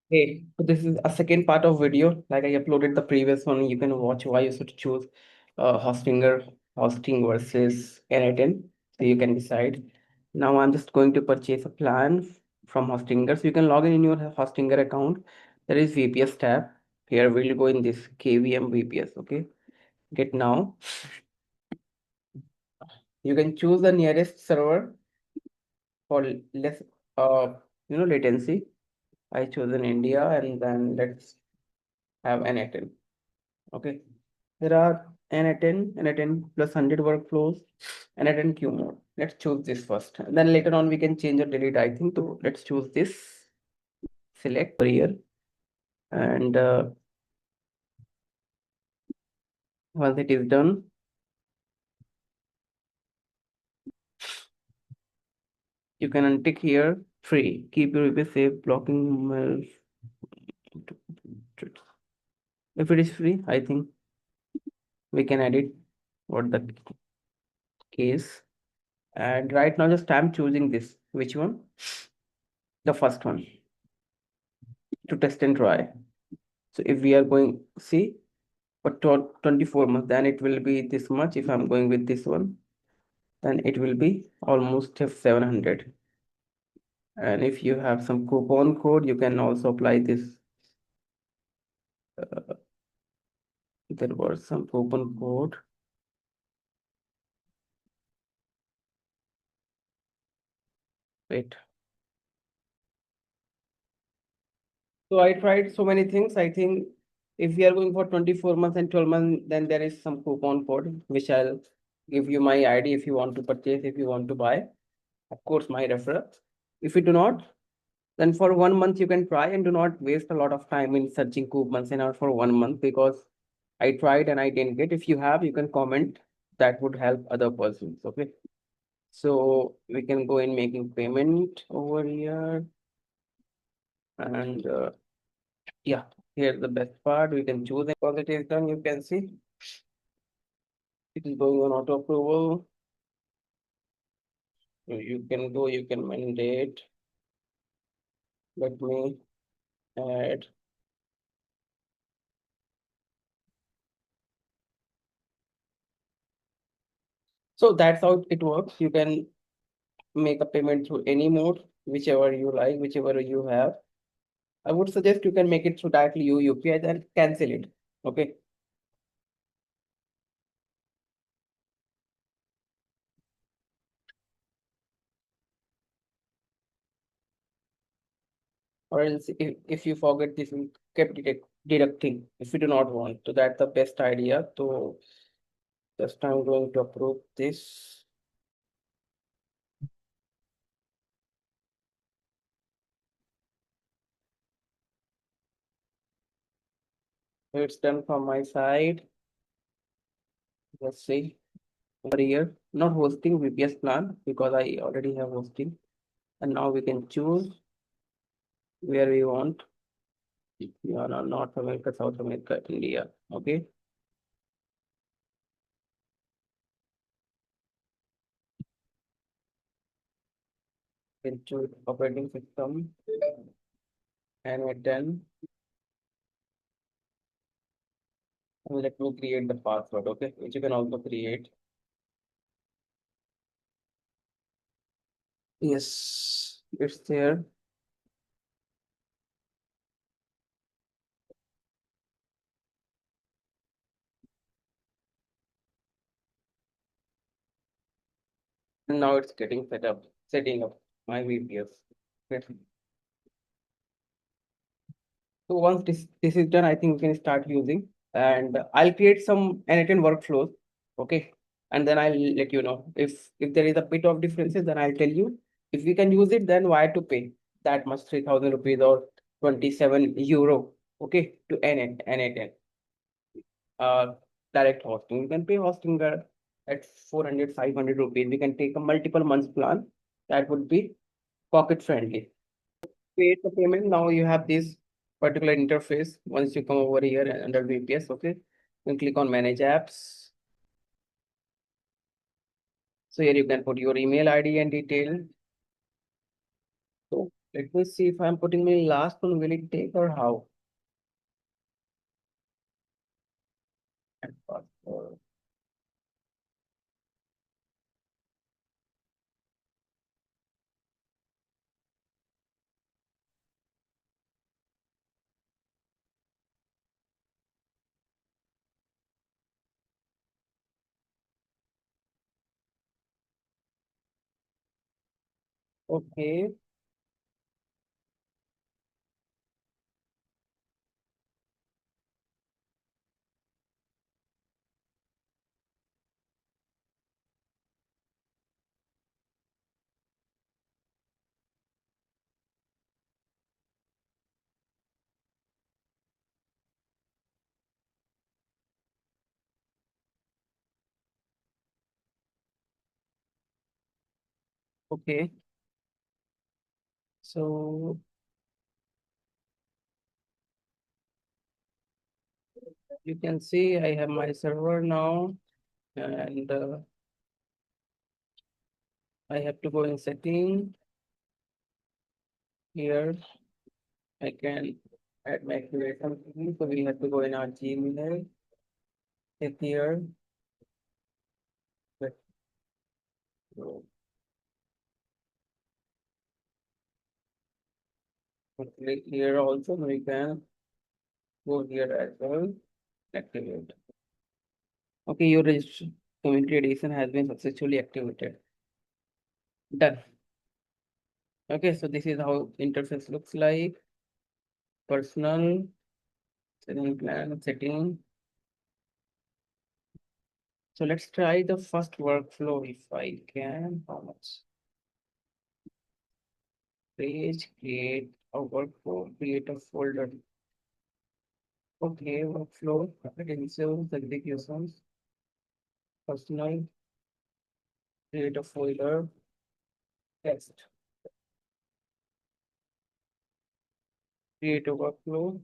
Hey, so this is a second part of video. Like I uploaded the previous one, you can watch why you should choose hosting versus N8N. So you can decide. Now I'm just going to purchase a plan from Hostinger. So you can log in your Hostinger account. There is VPS tab. Here we'll go in this KVM VPS. Okay. Get now. You can choose the nearest server for less latency. I chosen India and then let's have N8N. Okay. There are N8N, N8N plus 100 workflows, N8N queue mode. Let's choose this first. And then later on we can change or delete, I think. So let's choose this, select per year. And once it is done, you can untick here free. Keep your VPS safe, blocking emails. If it is free, I think we can edit what the case. And right now just I'm choosing this. Which one? The first one to test and try. So if we are going, see, for 24 months, then it will be this much. If I'm going with this one, then it will be almost 700. And if you have some coupon code, you can also apply this. Uh, there was some coupon code. Wait. So I tried so many things. I think if we are going for 24 months and 12 months, then there is some coupon code, which I'll give you my ID if you want to purchase, if you want to buy. Of course, my referral. If you do not, then for 1 month you can try and do not waste a lot of time in searching coupons and out for 1 month because I tried and I didn't get. If you have, you can comment. That would help other persons. Okay. So we can go in making payment over here. And yeah, here's the best part. We can choose it. Once it is done, you can see it is going on auto approval. You can go, you can mandate. Let me add. So that's how it works. You can make a payment through any mode, whichever you like, whichever you have. I would suggest you can make it through directly UPI, then cancel it. Okay. Or else if you forget this will keep deducting if you do not want. So that's the best idea. So just I'm going to approve this. So it's done from my side. Let's see. Over here, not hosting VPS plan because I already have hosting. And now we can choose where we want. We are on North America, South America, India. Okay. Can choose operating system and we're done. And let me create the password, okay, which you can also create. Yes, it's there. And now it's getting setting up my VPS. Okay. So once this is done, I think we can start using. And I'll create some N8N workflows. Okay. And then I'll let you know. If there is a bit of differences, then I'll tell you. If we can use it, then why to pay that much 3,000 rupees or 27 euro, okay, to N8N. uh, direct hosting. You can pay hosting at 400, 500 rupees. We can take a multiple months plan. That would be pocket friendly. Create the payment. Now you have this particular interface. Once you come over here and under VPS, okay, you can click on manage apps. So here you can put your email ID and detail. So Let me see if I'm putting my last one, will it take or how? And password. Okay, okay. So you can see I have my server now, and I have to go in setting here. I can add my activation key. So we have to go in our Gmail, hit here, but so click here also. We can go here as well, activate. Okay, your community edition has been successfully activated. Done. Okay, so this is how interface looks like. Personal, setting plan, setting. So let's try the first workflow if I can. How much? Page, create a workflow, create a folder. Okay, workflow, credentials, executions, personal, create a folder, test, create a workflow.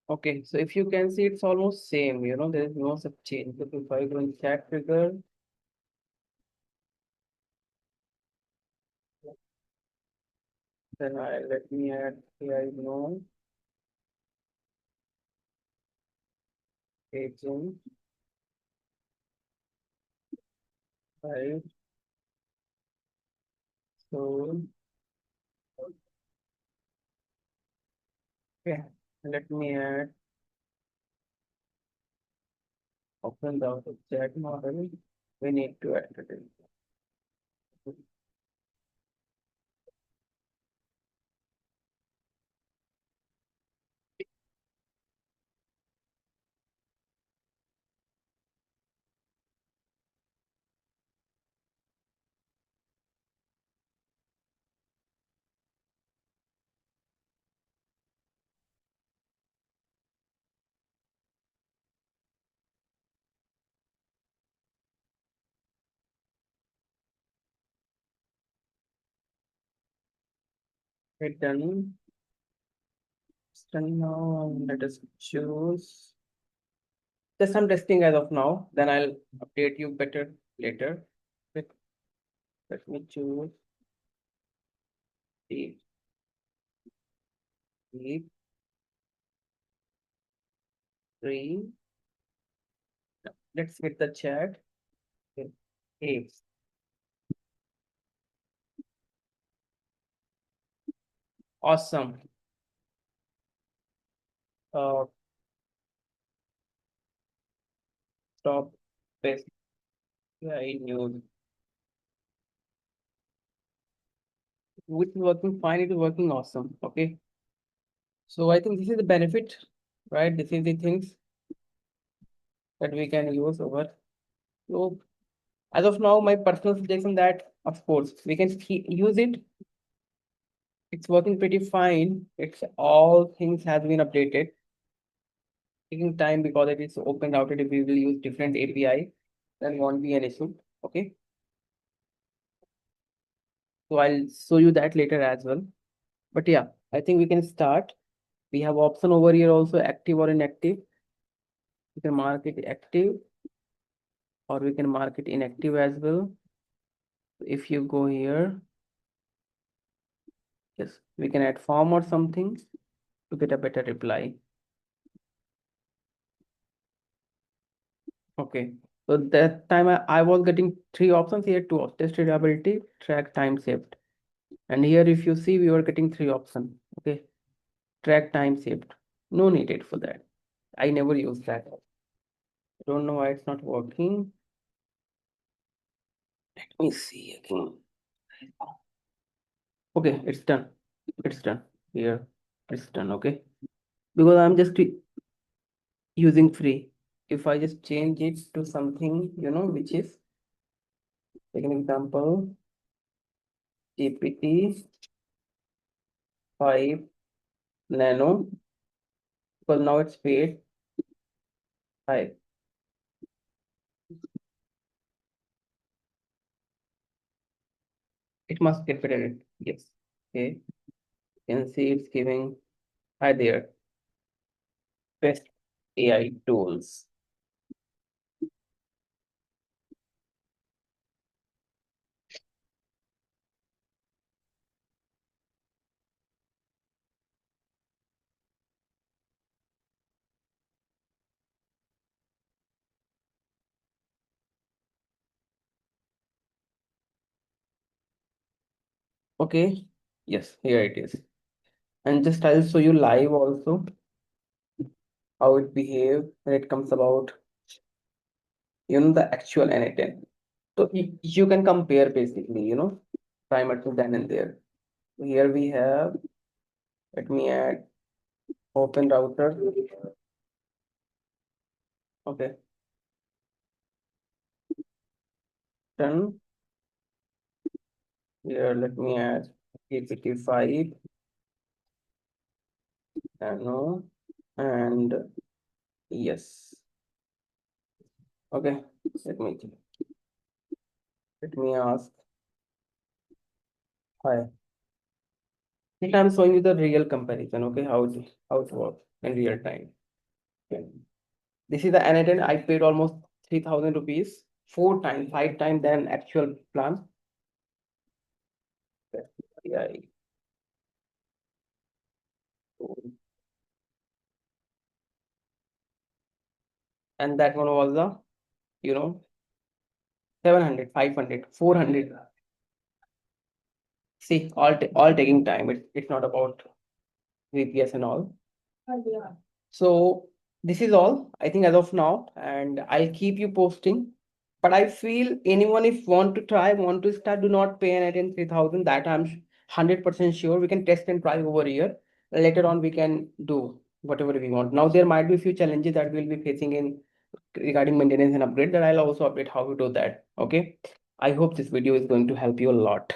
Okay, so if you can see, it's almost same, there is no such change. So if I go in chat trigger, then let me add AI no agent, right? So, yeah, let me add open the chat model. We need to add it in. Hit done. It's done now. Let us choose. Just some testing as of now. Then I'll update you better later. Let, let me choose the deep three. Let's hit the chat. Okay. Hey, awesome. Uh, Top best. Yeah, I knew which is working fine. It is working awesome. Okay. So I think this is the benefit, right? This is the things that we can use over. So as of now, my personal suggestion that of course we can use it. It's working pretty fine. It's all things has been updated. Taking time because it is open routed. If we will use different API, then won't be an issue. Okay. So I'll show you that later as well. But yeah, I think we can start. We have option over here also active or inactive. You can mark it active. or we can mark it inactive as well. If you go here, yes, we can add form or something to get a better reply. Okay, so that time I was getting three options here, two options: test reliability, track time saved. And here, if you see, we were getting three options. Okay, track time saved. No needed for that. I never use that. I don't know why it's not working. Let me see again. Okay, it's done. It's done. Here, it's done. Okay, because I'm just using free. If I just change it to something, which is, take an example, GPT 5 Nano, because now it's paid 5. It must get better. Yes. Okay. You can see it's giving, hi there, best AI tools. Okay. Yes, here it is. And just I'll show you live also how it behaves when it comes about, the actual N8N. So you can compare basically, primer to then and there. Here we have, let me add open router. Okay, done. Here, let me add GPT-5 Nano and yes. Okay, let me ask. Hi. This I'm showing you the real comparison. Okay, how it works in real time. Okay. This is the N8N. I paid almost 3,000 rupees, 4 times, 5 times than actual plan. Yeah. And that one was the, you know, 700, 500, 400. See, all taking time. It's not about VPS and all. So this is all, I think, as of now, and I'll keep you posting. But I feel anyone if want to try, want to start, do not pay an 3,000. That I'm 100% sure we can test and try over here. Later on, we can do whatever we want. Now there might be a few challenges that we'll be facing in regarding maintenance and upgrade. That I'll also update how to do that. Okay. I hope this video is going to help you a lot.